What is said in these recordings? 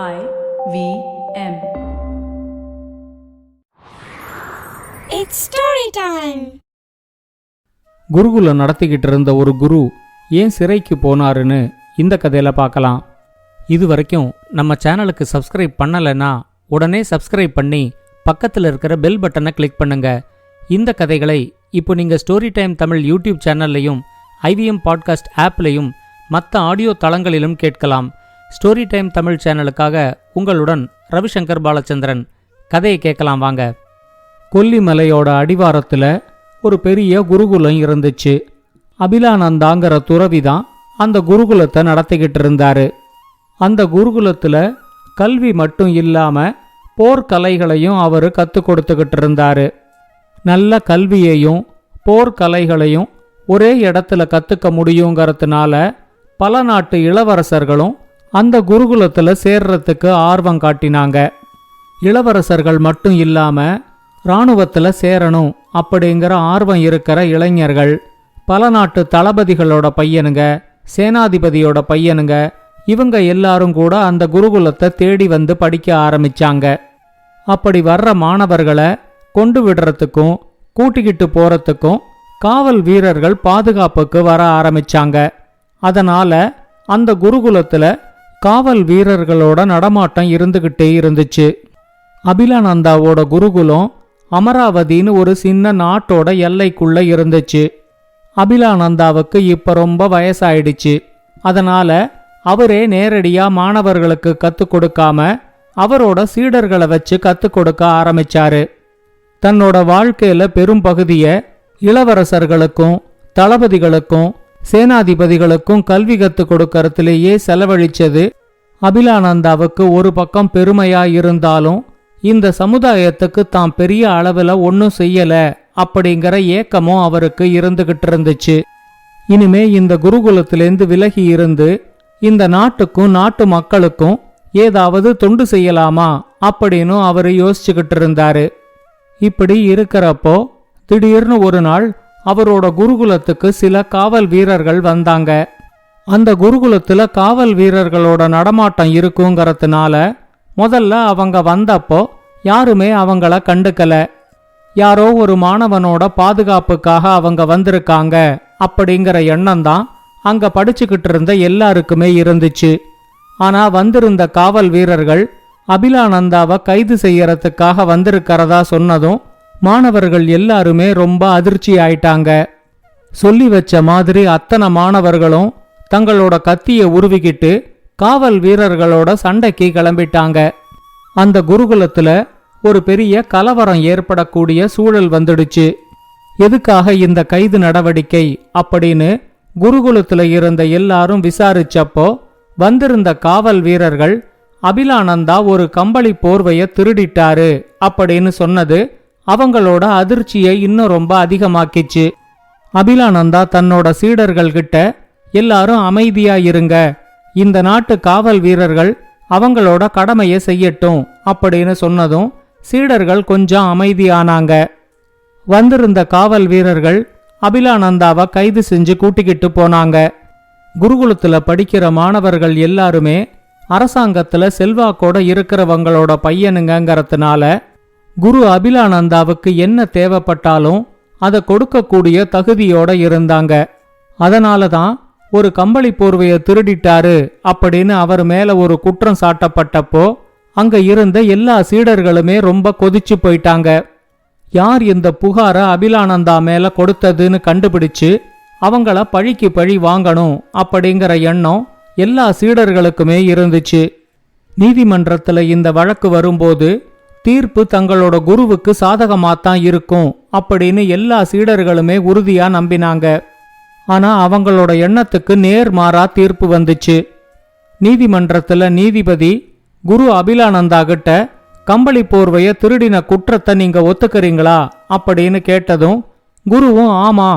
IVM. It's story time. குருகுலம் நடத்திக்கிட்டு இருந்த ஒரு குரு ஏன் சிறைக்கு போனாருன்னு இந்த கதையில பார்க்கலாம். இது வரைக்கும் நம்ம சேனலுக்கு சப்ஸ்கிரைப் பண்ணலைன்னா உடனே சப்ஸ்கிரைப் பண்ணி பக்கத்தில் இருக்கிற பெல் பட்டனை கிளிக் பண்ணுங்க. இந்த கதைகளை இப்போ நீங்கள் ஸ்டோரி டைம் தமிழ் யூடியூப் சேனல்லையும் IVM பாட்காஸ்ட் ஆப்லையும் மற்ற ஆடியோ தளங்களிலும் கேட்கலாம். ஸ்டோரி டைம் தமிழ் சேனலுக்காக உங்களுடன் ரவிசங்கர் பாலச்சந்திரன். கதையை கேட்கலாம் வாங்க. கொல்லிமலையோட அடிவாரத்தில் ஒரு பெரிய குருகுலம் இருந்துச்சு. அபிலானந்தாங்கிற துறவி தான் அந்த குருகுலத்தை நடத்திக்கிட்டு இருந்தாரு. அந்த குருகுலத்தில் கல்வி மட்டும் இல்லாமல் போர்க்கலைகளையும் அவர் கற்றுக் கொடுத்துக்கிட்டு இருந்தாரு. நல்ல கல்வியையும் போர்க்கலைகளையும் ஒரே இடத்துல கற்றுக்க முடியுங்கிறதுனால பல நாட்டு இளவரசர்களும் அந்த குருகுலத்தில் சேர்றதுக்கு ஆர்வம் காட்டினாங்க. இளவரசர்கள் மட்டும் இல்லாமல் இராணுவத்தில் சேரணும் அப்படிங்கிற ஆர்வம் இருக்கிற இளைஞர்கள், பல நாட்டு தளபதிகளோட பையனுங்க, சேனாதிபதியோட பையனுங்க, இவங்க எல்லாரும் கூட அந்த குருகுலத்தை தேடி வந்து படிக்க ஆரம்பிச்சாங்க. அப்படி வர்ற மாணவர்களை கொண்டு விடுறதுக்கும் கூட்டிக்கிட்டு போறதுக்கும் காவல் வீரர்கள் பாதுகாப்புக்கு வர ஆரம்பிச்சாங்க. அதனால அந்த குருகுலத்துல காவல் வீரர்களோட நடமாட்டம் இருந்துகிட்டே இருந்துச்சு. அபிலானந்தாவோட குருகுலம் அமராவதின்னு ஒரு சின்ன நாட்டோட எல்லைக்குள்ள இருந்துச்சு. அபிலானந்தாவுக்கு இப்ப ரொம்ப வயசாயிடுச்சு. அதனால அவரே நேரடியா மாணவர்களுக்கு கத்துக் கொடுக்காம அவரோட சீடர்களை வச்சு கத்துக் கொடுக்க ஆரம்பிச்சாரு. தன்னோட வாழ்க்கையில பெரும் பகுதிய இளவரசர்களுக்கும் தளபதிகளுக்கும் சேனாதிபதிகளுக்கும் கல்வி கத்துக் கொடுக்கறதுலேயே செலவழிச்சது அபிலானந்தாவுக்கு ஒரு பக்கம் பெருமையா இருந்தாலும் இந்த சமுதாயத்துக்கு தாம் பெரிய அளவில் ஒன்றும் செய்யல அப்படிங்கிற ஏக்கமும் அவருக்கு இருந்துகிட்டு இருந்துச்சு. இனிமே இந்த குருகுலத்திலேருந்து விலகி இருந்து இந்த நாட்டுக்கும் நாட்டு மக்களுக்கும் ஏதாவது தொண்டு செய்யலாமா அப்படின்னு அவர் யோசிச்சுக்கிட்டு இருந்தாரு. இப்படி இருக்கிறப்போ திடீர்னு ஒரு நாள் அவரோட குருகுலத்துக்கு சில காவல் வீரர்கள் வந்தாங்க. அந்த குருகுலத்துல காவல் வீரர்களோட நடமாட்டம் இருக்குங்கிறதுனால முதல்ல அவங்க வந்தப்போ யாருமே அவங்கள கண்டுக்கல. யாரோ ஒரு மாணவனோட பாதுகாப்புக்காக அவங்க வந்திருக்காங்க அப்படிங்கிற எண்ணம் தான் அங்க படிச்சுக்கிட்டு இருந்த எல்லாருக்குமே இருந்துச்சு. ஆனா வந்திருந்த காவல் வீரர்கள் அபிலானந்தாவை கைது செய்யறதுக்காக வந்திருக்கிறதா சொன்னதும் மாணவர்கள் எல்லாருமே ரொம்ப அதிர்ச்சி ஆயிட்டாங்க. சொல்லி வச்ச மாதிரி அத்தனை மாணவர்களும் தங்களோட கத்தியை உருவிக்கிட்டு காவல் வீரர்களோட சண்டைக்கு கிளம்பிட்டாங்க. அந்த குருகுலத்துல ஒரு பெரிய கலவரம் ஏற்படக்கூடிய சூழல் வந்துடுச்சு. எதுக்காக இந்த கைது நடவடிக்கை அப்படின்னு குருகுலத்துல இருந்த எல்லாரும் விசாரிச்சப்போ வந்திருந்த காவல் வீரர்கள் அபிலானந்தா ஒரு கம்பளி போர்வைய திருடிட்டாரு அப்படின்னு சொன்னது அவங்களோட அதிர்ச்சியை இன்னும் ரொம்ப அதிகமாக்கிச்சு. அபிலானந்தா தன்னோட சீடர்கள் கிட்ட எல்லாரும் அமைதியா இருங்க, இந்த நாட்டு காவல் வீரர்கள் அவங்களோட கடமையை செய்யட்டும் அப்படின்னு சொன்னதும் சீடர்கள் கொஞ்சம் அமைதியானாங்க. வந்திருந்த காவல் வீரர்கள் அபிலானந்தாவை கைது செஞ்சு கூட்டிக்கிட்டு போனாங்க. குருகுலத்துல படிக்கிற மாணவர்கள் எல்லாருமே அரசாங்கத்துல செல்வாக்கோட இருக்கிறவங்களோட பையனுங்கிறதுனால குரு அபிலானந்தாவுக்கு என்ன தேவைப்பட்டாலும் அதை கொடுக்கக்கூடிய தகுதியோட இருந்தாங்க. அதனால தான் ஒரு கம்பளி போர்வையை திருடிட்டாரு அப்படின்னு அவர் மேல ஒரு குற்றம் சாட்டப்பட்டப்போ அங்க இருந்த எல்லா சீடர்களுமே ரொம்ப கொதிச்சு போயிட்டாங்க. யார் இந்த புகாரை அபிலானந்தா மேல கொடுத்ததுன்னு கண்டுபிடிச்சு அவங்கள பழிக்கு பழி வாங்கணும் அப்படிங்கிற எண்ணம் எல்லா சீடர்களுக்குமே இருந்துச்சு. நீதிமன்றத்துல இந்த வழக்கு வரும்போது தீர்ப்பு தங்களோட குருவுக்கு சாதகமாத்தான் இருக்கும் அப்படின்னு எல்லா சீடர்களுமே உறுதியா நம்பினாங்க. ஆனா அவங்களோட எண்ணத்துக்கு நேர்மாறா தீர்ப்பு வந்துச்சு. நீதிமன்றத்துல நீதிபதி குரு அபிலானந்தா கிட்ட கம்பளி போர்வைய திருடின குற்றத்தை நீங்க ஒத்துக்கிறீங்களா அப்படின்னு கேட்டதும் குருவும் ஆமா,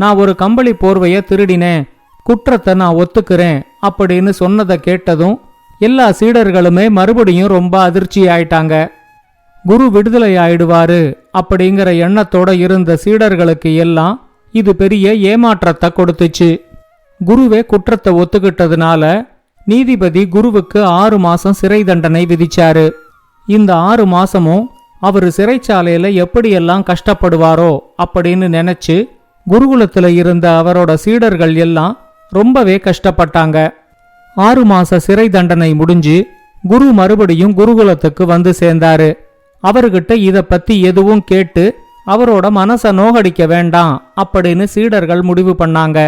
நான் ஒரு கம்பளி போர்வைய திருடினேன், குற்றத்தை நான் ஒத்துக்கிறேன் அப்படின்னு சொன்னதை கேட்டதும் எல்லா சீடர்களுமே மறுபடியும் ரொம்ப அதிர்ச்சி ஆயிட்டாங்க. குரு விடுதலை ஆயிடுவாரு அப்படிங்கிற எண்ணத்தோட இருந்த சீடர்களுக்கு எல்லாம் இது பெரிய ஏமாற்றத்தை கொடுத்துச்சு. குருவே குற்றத்தை ஒத்துக்கிட்டதுனால நீதிபதி குருவுக்கு 6 மாசம் சிறை தண்டனை விதிச்சாரு. இந்த 6 மாசமும் அவரு சிறைச்சாலையில எப்படியெல்லாம் கஷ்டப்படுவாரோ அப்படின்னு நினைச்சு குருகுலத்துல இருந்த அவரோட சீடர்கள் எல்லாம் ரொம்பவே கஷ்டப்பட்டாங்க. 6 மாச சிறை தண்டனை முடிஞ்சு குரு மறுபடியும் குருகுலத்துக்கு வந்து சேர்ந்தாரு. அவர்கிட்ட இத பத்தி எதுவும் கேட்டு அவரோட மனச நோகடிக்க வேண்டாம் அப்படின்னு சீடர்கள் முடிவு பண்ணாங்க.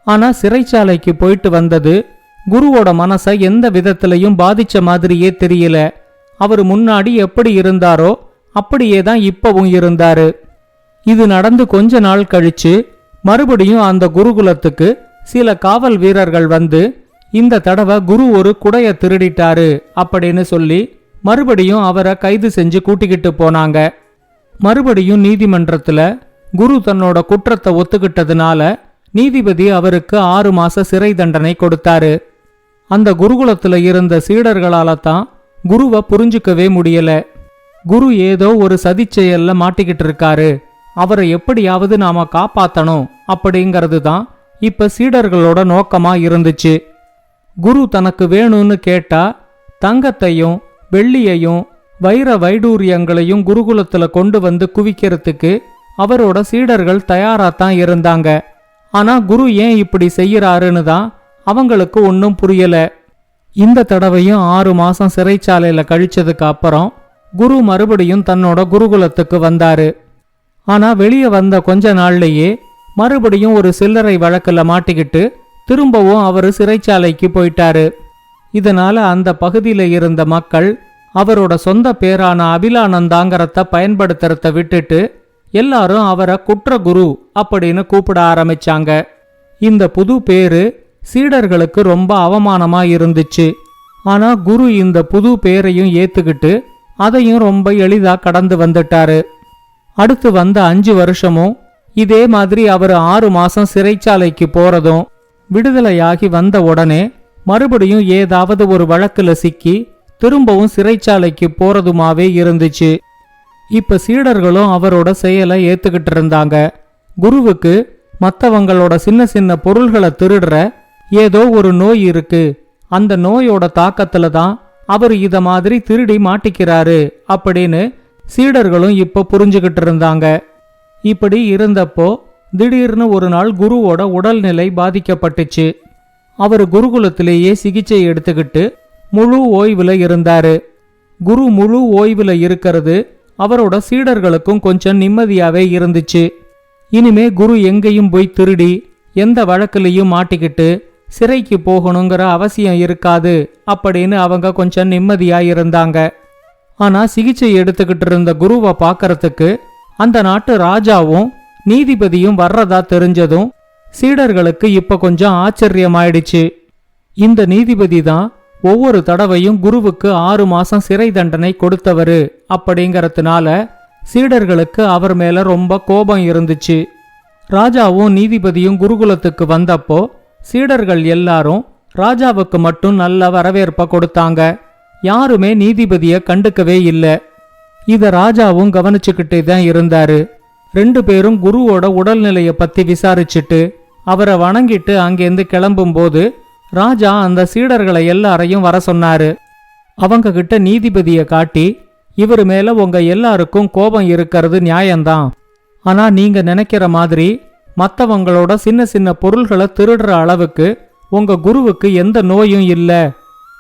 ஆனா சிறைச்சாலைக்கு போயிட்டு வந்தது குருவோட மனச எந்த விதத்திலையும் பாதிச்ச மாதிரியே தெரியல. அவர் முன்னாடி எப்படி இருந்தாரோ அப்படியே தான் இப்பவும் இருந்தாரு. இது நடந்து கொஞ்ச நாள் கழிச்சு மறுபடியும் அந்த குருகுலத்துக்கு சில காவல் வீரர்கள் வந்து இந்த தடவை குரு ஒரு குடைய திருடிட்டாரு அப்படின்னு சொல்லி மறுபடியும் அவரை கைது செஞ்சு கூட்டிக்கிட்டு போனாங்க. மறுபடியும் நீதிமன்றத்துல குரு தன்னோட குற்றத்தை ஒத்துக்கிட்டதுனால நீதிபதி அவருக்கு 6 மாச சிறை தண்டனை கொடுத்தாரு. அந்த குருகுலத்துல இருந்த சீடர்களால தான் குருவை புரிஞ்சுக்கவே முடியல. குரு ஏதோ ஒரு சதிச்செயல்ல மாட்டிக்கிட்டு இருக்காரு, அவரை எப்படியாவது நாம காப்பாத்தணும் அப்படிங்கிறது தான் இப்ப சீடர்களோட நோக்கமா இருந்துச்சு. குரு தனக்கு வேணும்னு கேட்டா தங்கத்தையும் வெள்ளியையும் வைர வைடூரியங்களையும் குருகுலத்துல கொண்டு வந்து குவிக்கிறதுக்கு அவரோட சீடர்கள் தயாராத்தான் இருந்தாங்க. ஆனா குரு ஏன் இப்படி செய்யறாருன்னு தான் அவங்களுக்கு ஒன்னும் புரியல. இந்த தடவையும் 6 மாசம் சிறைச்சாலையில கழிச்சதுக்கு அப்புறம் குரு மறுபடியும் தன்னோட குருகுலத்துக்கு வந்தாரு. ஆனா வெளியே வந்த கொஞ்ச நாள்லயே மறுபடியும் ஒரு சில்லறை வழக்குல மாட்டிக்கிட்டு திரும்பவும் அவரு சிறைச்சாலைக்கு போயிட்டாரு. இதனால அந்த பகுதியில இருந்த மக்கள் அவரோட சொந்த பேரான அபிலானந்தாங்கரத்தை பயன்படுத்துறத விட்டுட்டு எல்லாரும் அவரை குற்றகுரு அப்படின்னு கூப்பிட ஆரம்பிச்சாங்க. இந்த புது பேரு சீடர்களுக்கு ரொம்ப அவமானமா இருந்துச்சு. ஆனா குரு இந்த புது பேரையும் ஏத்துக்கிட்டு அதையும் ரொம்ப எளிதா கடந்து வந்துட்டாரு. அடுத்து வந்த 5 வருஷமும் இதே மாதிரி அவர் 6 மாசம் சிறைச்சாலைக்கு போறதும் விடுதலையாகி வந்த உடனே மறுபடியும் ஏதாவது ஒரு வழக்குல சிக்கி திரும்பவும் சிறைச்சாலைக்கு போறதுமாவே இருந்துச்சு. இப்ப சீடர்களும் அவரோட செயலை ஏத்துக்கிட்டு இருந்தாங்க. குருவுக்கு மத்தவங்களோட சின்ன சின்ன பொருள்களை திருடுற ஏதோ ஒரு நோய் இருக்கு, அந்த நோயோட தாக்கத்துல தான் அவர் இத மாதிரி திருடி மாட்டிக்கிறாரு அப்படின்னு சீடர்களும் இப்ப புரிஞ்சுகிட்டு இருந்தாங்க. இப்படி இருந்தப்போ திடீர்னு ஒரு நாள் குருவோட உடல்நிலை பாதிக்கப்பட்டுச்சு. அவர் குருகுலத்திலேயே சிகிச்சை எடுத்துக்கிட்டு முழு ஓய்வுல இருந்தாரு. குரு முழு ஓய்வுல இருக்கிறது அவரோட சீடர்களுக்கும் கொஞ்சம் நிம்மதியாவே இருந்துச்சு. இனிமே குரு எங்கேயும் போய் திருடி எந்த வழக்குலையும் மாட்டிக்கிட்டு சிறைக்கு போகணுங்கிற அவசியம் இருக்காது அப்படின்னு அவங்க கொஞ்சம் நிம்மதியா இருந்தாங்க. ஆனா சிகிச்சை எடுத்துக்கிட்டு இருந்த குருவை பார்க்கறதுக்கு அந்த நாட்டு ராஜாவும் நீதிபதியும் வர்றதா தெரிஞ்சதும் சீடர்களுக்கு இப்ப கொஞ்சம் ஆச்சரியமாயிடுச்சு. இந்த நீதிபதி தான் ஒவ்வொரு தடவையும் குருவுக்கு 6 மாசம் சிறை தண்டனை கொடுத்தவரு அப்படிங்கறதுனால சீடர்களுக்கு அவர் மேல ரொம்ப கோபம் இருந்துச்சு. ராஜாவும் நீதிபதியும் குருகுலத்துக்கு வந்தப்போ சீடர்கள் எல்லாரும் ராஜாவுக்கு மட்டும் நல்ல வரவேற்ப கொடுத்தாங்க. யாருமே நீதிபதிய கண்டுக்கவே இல்ல. இத ராஜாவும் கவனிச்சுக்கிட்டே தான் இருந்தாரு. 2 பேரும் குருவோட உடல்நிலைய பத்தி விசாரிச்சுட்டு அவரை வணங்கிட்டு அங்கேருந்து கிளம்பும் போது ராஜா அந்த சீடர்களை எல்லாரையும் வர சொன்னாரு. அவங்க கிட்ட நீதிபதிய காட்டி, இவர் மேல உங்க எல்லாருக்கும் கோபம் இருக்கிறது நியாயம்தான், ஆனா நீங்க நினைக்கிற மாதிரி மத்தவங்களோட சின்ன சின்ன பொருள்களை திருடுற அளவுக்கு உங்க குருவுக்கு எந்த நோயும் இல்ல.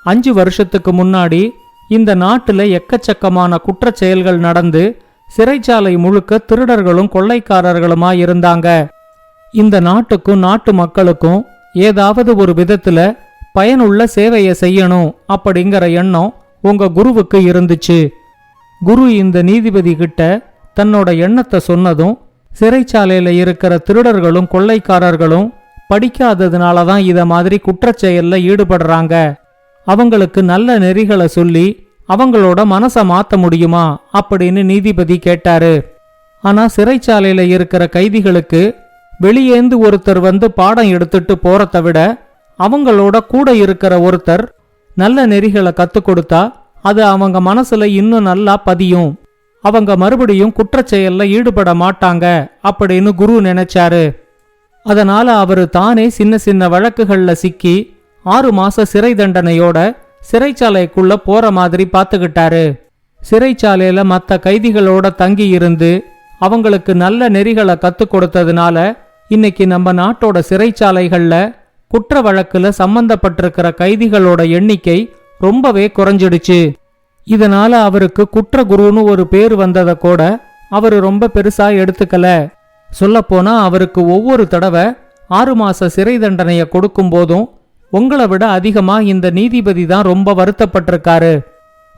5 வருஷத்துக்கு முன்னாடி இந்த நாட்டுல எக்கச்சக்கமான குற்றச் செயல்கள் நடந்து சிறைச்சாலை முழுக்க திருடர்களும் கொள்ளைக்காரர்களுமா இருந்தாங்க. இந்த நாட்டுக்கும் நாட்டு மக்களுக்கும் ஏதாவது ஒரு விதத்துல பயனுள்ள சேவையை செய்யணும் அப்படிங்கிற எண்ணம் உங்க குருவுக்கு இருந்துச்சு. குரு இந்த நீதிபதி கிட்ட தன்னோட எண்ணத்தை சொன்னதும் சிறைச்சாலையில இருக்கிற திருடர்களும் கொள்ளைக்காரர்களும் படிக்காததுனாலதான் இத மாதிரி குற்றச்செயல்ல ஈடுபடுறாங்க, அவங்களுக்கு நல்ல நெறிகளை சொல்லி அவங்களோட மனசை மாத்த முடியுமா அப்படின்னு நீதிபதி கேட்டாரு. ஆனா சிறைச்சாலையில இருக்கிற கைதிகளுக்கு வெளியேந்து ஒருத்தர் வந்து பாடம் எடுத்துட்டு போறத விட அவங்களோட கூட இருக்கிற ஒருத்தர் நல்ல நெறிகளை கத்துக் கொடுத்தா அது அவங்க மனசுல இன்னும் நல்லா பதியும், அவங்க மறுபடியும் குற்றச்செயல்ல ஈடுபட மாட்டாங்க அப்படின்னு குரு நினைச்சாரு. அதனால அவரு தானே சின்ன சின்ன வழக்குகள்ல சிக்கி 6 மாச சிறை தண்டனையோட சிறைச்சாலைக்குள்ள போற மாதிரி பார்த்துக்கிட்டாரு. சிறைச்சாலையில மற்ற கைதிகளோட தங்கி இருந்து அவங்களுக்கு நல்ல நெறிகளை கத்துக் கொடுத்ததுனால இன்னைக்கு நம்ம நாட்டோட சிறைச்சாலைகள்ல குற்ற வழக்குல சம்பந்தப்பட்டிருக்கிற கைதிகளோட எண்ணிக்கை ரொம்பவே குறைஞ்சிடுச்சு. இதனால அவருக்கு குற்றகுருன்னு ஒரு பேர் வந்ததை கூட அவரு ரொம்ப பெருசா எடுத்துக்கல. சொல்லப்போனா அவருக்கு ஒவ்வொரு தடவை 6 மாச சிறை தண்டனைய கொடுக்கும் போதும் உங்களை விட அதிகமா இந்த நீதிபதி தான் ரொம்ப வருத்தப்பட்டிருக்காரு.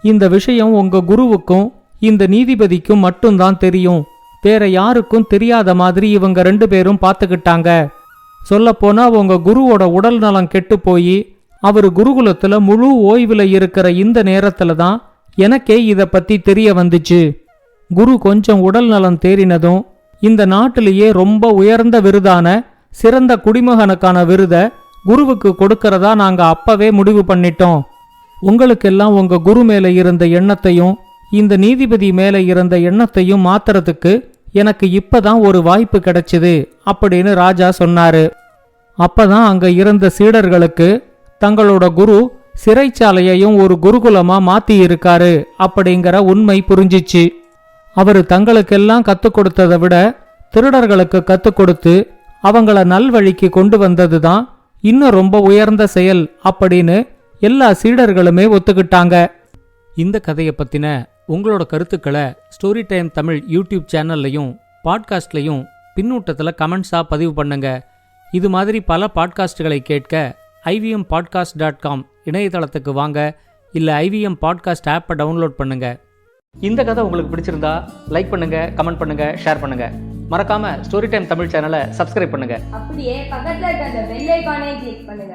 இந்த விஷயம் உங்க குருவுக்கும் இந்த நீதிபதிக்கும் மட்டும்தான் தெரியும். வேற யாருக்கும் தெரியாத மாதிரி இவங்க 2 பேரும் பார்த்துக்கிட்டாங்க. சொல்லப்போனா உங்க குருவோட உடல் நலம் கெட்டு போய் அவரு குருகுலத்துல முழு ஓய்வுல இருக்கிற இந்த நேரத்துல தான் எனக்கே இத பத்தி தெரிய வந்துச்சு. குரு கொஞ்சம் உடல் நலம் தேறினதும் இந்த நாட்டிலேயே ரொம்ப உயர்ந்த விருதான சிறந்த குடிமகனுக்கான விருதை குருவுக்கு கொடுக்கறதா நாங்க அப்பவே முடிவு பண்ணிட்டோம். உங்களுக்கெல்லாம் உங்க குரு மேல இருந்த எண்ணத்தையும் இந்த நீதிபதி மேல இருந்த எண்ணத்தையும் மாத்துறதுக்கு எனக்கு இப்பதான் ஒரு வாய்ப்பு கிடைச்சது அப்படின்னு ராஜா சொன்னாரு. அப்பதான் அங்க இருந்த சீடர்களுக்கு தங்களோட குரு சிறைச்சாலையையும் ஒரு குருகுலமா மாத்தி இருக்காரு அப்படிங்கிற உண்மை புரிஞ்சிச்சு. அவரு தங்களுக்கெல்லாம் கத்துக் கொடுத்ததை விட திருடர்களுக்கு கத்துக் கொடுத்து அவங்கள நல்வழிக்கு கொண்டு வந்ததுதான் இன்னும் ரொம்ப உயர்ந்த செயல் அப்படின்னு எல்லா சீடர்களுமே ஒத்துக்கிட்டாங்க. இந்த கதையை பத்தின உங்களோட கருத்துக்களை ஸ்டோரி டைம் தமிழ் யூடியூப் சேனல்லையும் பாட்காஸ்ட்லையும் பின்னூட்டத்தில் கமெண்ட்ஸா பதிவு பண்ணுங்க. இது மாதிரி பல பாட்காஸ்டுகளை கேட்க ivmpodcast.com இணையதளத்துக்கு வாங்க, இல்ல IVM பாட்காஸ்ட் ஆப்பை டவுன்லோட் பண்ணுங்க. இந்த கதை உங்களுக்கு பிடிச்சிருந்தா லைக் பண்ணுங்க, கமெண்ட் பண்ணுங்க, ஷேர் பண்ணுங்க. மறக்காம ஸ்டோரி டைம் தமிழ் சேனலை சப்ஸ்கிரைப் பண்ணுங்க. அப்படியே பக்கத்துல இருக்க அந்த பெல் ஐகானை கிளிக் பண்ணுங்க.